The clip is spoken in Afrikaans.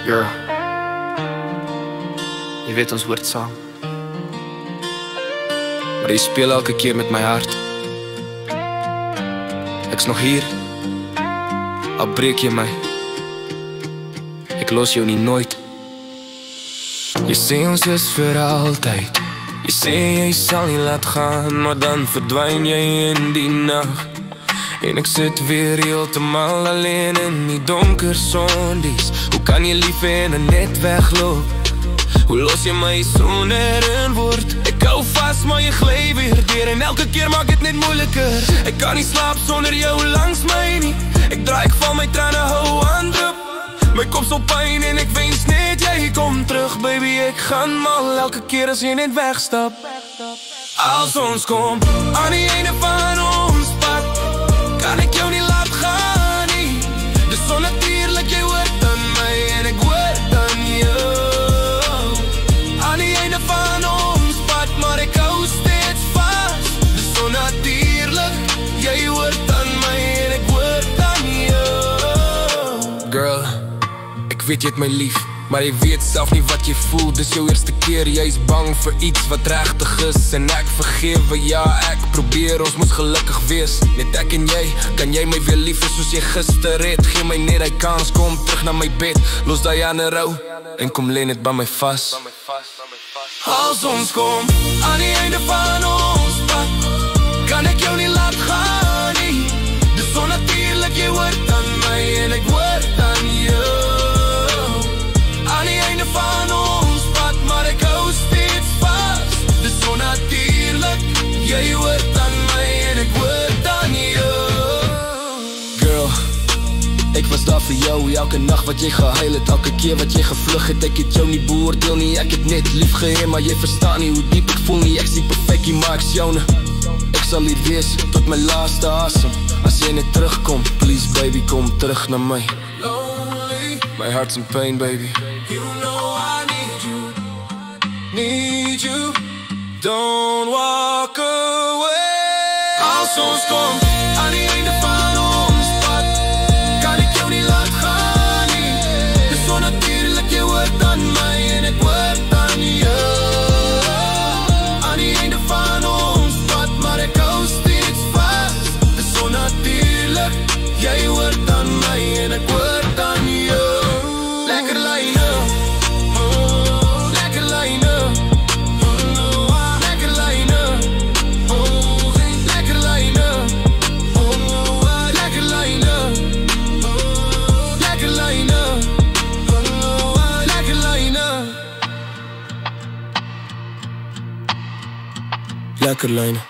Girl, je weet ons hoort saam, maar je speel elke keer met mijn hart. Ek's nog hier, al breek je mij, ik los jou niet nooit. Je sê ons is voor altijd, je sê jy sal nie laat gaan, maar dan verdwijn jy in die nacht. En ek sit weer heeltemal alleen in die donker sondies. Hoe kan jy lief hê en net wegloop? Hoe los jy my sonder een woord? Ek hou vast maar jy gly weer deur, en elke keer maak het net moeiliker. Ek kan nie slaap sonder jou langs my nie. Ek draai, ek val my trane, hou aan drup. My kop so pyn en ek wens net jy kom terug. Baby, ek gaan mal elke keer as jy net wegstap. Als ons kom aan die einde van ons pad, kan ek jou nie laat gaan nie. Dis onnatuurlik, jy hoort aan my en ek hoort aan jou. Aan die einde van ons pad, maar ek hou steeds vast. Dis onnatuurlik, jy hoort aan my en ek hoort aan jou. Girl, ek weet jy het my lief, maar jy weet self nie wat jy voel. Dis jou eerste keer, jy is bang vir iets wat regtig is. En ek vergewe, ja, ek probeer, ons moet gelukkig wees. Net ek en jy, kan jy my weer lief is soos jy gister het. Gee my net die kans, kom terug na my bed. Los die ander rou, en kom leen het by my vas. Als ons kom aan die einde van ons pad, kan ek jou nie laat gaan nie. Dis onnatuurlik, jy hoort aan my en ek hoort aan jou. Aan die einde van ons pad, maar ek hou steeds vast. Dis onnatuurlik, jy hoort aan my en ek hoort aan jou. Girl, ek was daar vir jou, elke nacht wat jy gehuil het, elke keer wat jy gevlug het. Ek het jou nie beoordeel nie, ek het net lief gehê, maar jy verstaan nie hoe diep ek voel nie. Ek sien perfectie, maar ek's joune. Ek sal hier wees tot my laaste asem. As jy net terugkom, please baby, kom terug na my. My heart's in pain, baby. You know I need you, don't walk away. Als ons kom aan die einde van ons pad, kan ek jou nie laat gaan nie. Dis onnatuurlik, jy hoort aan my en ek hoort aan jou. Aan die einde van ons pad, maar ek hou steeds vast. Dis onnatuurlik, jy hoort aan my en ek hoort aan jou. Lekker lyne, oh, lekker lyne, oh, lekker lyne, oh, lekker lyne, oh, lekker lyne, oh, lekker lyne, oh, lekker lyne. Lekker lyne.